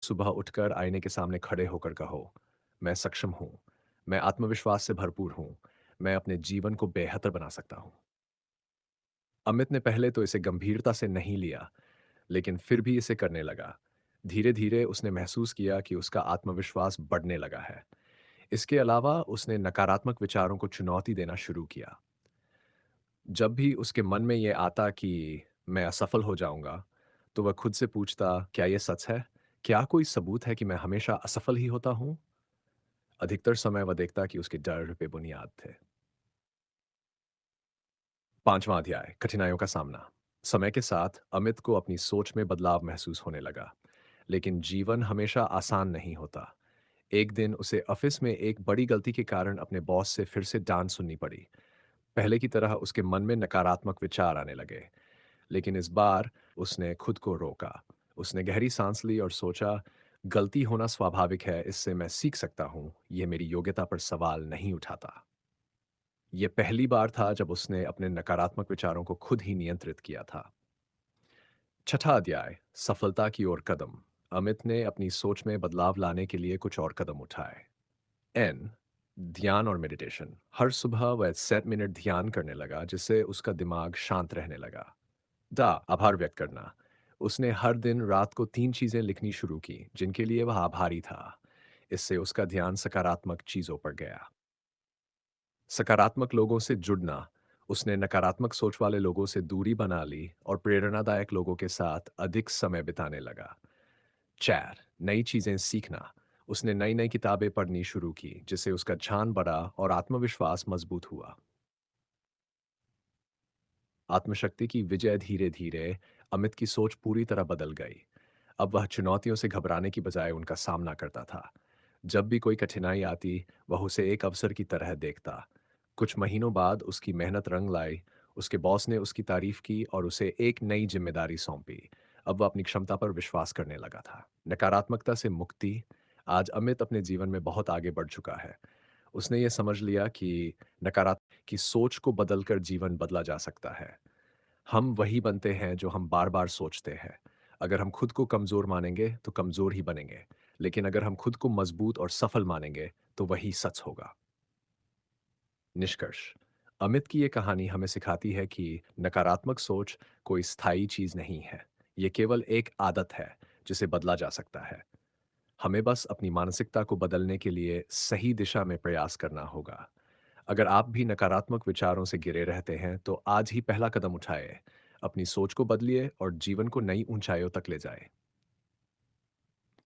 सुबह उठकर आईने के सामने खड़े होकर कहो, मैं सक्षम हूँ, मैं आत्मविश्वास से भरपूर हूँ, मैं अपने जीवन को बेहतर बना सकता हूँ। अमित ने पहले तो इसे गंभीरता से नहीं लिया, लेकिन फिर भी इसे करने लगा। धीरे-धीरे उसने महसूस किया कि उसका आत्मविश्वास बढ़ने लगा है। इसके अलावा उसने नकारात्मक विचारों को चुनौती देना शुरू किया। जब भी उसके मन में ये आता कि मैं असफल हो जाऊँगा, तो वह खुद से पूछता, क्या ये सच है? क्या कोई सबूत है कि मैं हमेशा असफल ही होता हूँ? अधिकतर समय वह देखता कि उसके डर बेबुनियाद थे। 5वां अध्याय, कठिनाइयों का सामना। समय के साथ अमित को अपनी सोच में बदलाव महसूस होने लगा, लेकिन जीवन हमेशा आसान नहीं होता। एक दिन उसे ऑफिस में एक बड़ी गलती के कारण अपने बॉस से फिर से डांट सुननी पड़ी। पहले की तरह उसके मन में नकारात्मक विचार आने लगे, लेकिन इस बार उसने खुद को रोका। उसने गहरी सांस ली और सोचा, गलती होना स्वाभाविक है, इससे मैं सीख सकता हूँ, यह मेरी योग्यता पर सवाल नहीं उठाता। यह पहली बार था जब उसने अपने नकारात्मक विचारों को खुद ही नियंत्रित किया था। छठा अध्याय, सफलता की ओर कदम। अमित ने अपनी सोच में बदलाव लाने के लिए कुछ और कदम उठाए। एन, ध्यान और मेडिटेशन। हर सुबह वह 7 मिनट ध्यान करने लगा, जिससे उसका दिमाग शांत रहने लगा। दा, आभार व्यक्त करना। उसने हर दिन रात को 3 चीजें लिखनी शुरू की जिनके लिए वह आभारी था। इससे उसका ध्यान सकारात्मक चीजों पर गया। सकारात्मक लोगों से जुड़ना। उसने नकारात्मक सोच वाले लोगों से दूरी बना ली और प्रेरणादायक लोगों के साथ अधिक समय बिताने लगा। चार, नई चीजें सीखना। उसने नई नई किताबें पढ़नी शुरू की, जिससे उसका ध्यान बढ़ा और आत्मविश्वास मजबूत हुआ। आत्मशक्ति की विजय। धीरे धीरे अमित की सोच पूरी तरह बदल गई। अब वह चुनौतियों से घबराने की बजाय उनका सामना करता था। जब भी कोई कठिनाई आती, वह उसे एक अवसर की तरह देखता। कुछ महीनों बाद उसकी मेहनत रंग लाई। उसके बॉस ने उसकी तारीफ की और उसे एक नई जिम्मेदारी सौंपी। अब वह अपनी क्षमता पर विश्वास करने लगा था। नकारात्मकता से मुक्ति। आज अमित अपने जीवन में बहुत आगे बढ़ चुका है। उसने ये समझ लिया कि नकारात्मक की सोच को बदलकर जीवन बदला जा सकता है। हम वही बनते हैं जो हम बार-बार सोचते हैं। अगर हम खुद को कमज़ोर मानेंगे, तो कमज़ोर ही बनेंगे। लेकिन अगर हम खुद को मज़बूत और सफल मानेंगे, तो वही सच होगा। निष्कर्ष। अमित की ये कहानी हमें सिखाती है कि नकारात्मक सोच कोई स्थायी चीज़ नहीं है। ये केवल एक आदत है, जिसे बदला जा सकता है। हमें बस अपनी मानसिकता को बदलने के लिए सही दिशा में प्रयास करना होगा। अगर आप भी नकारात्मक विचारों से घिरे रहते हैं, तो आज ही पहला कदम उठाएँ। अपनी सोच को बदलिए और जीवन को नई ऊंचाइयों तक ले जाएँ।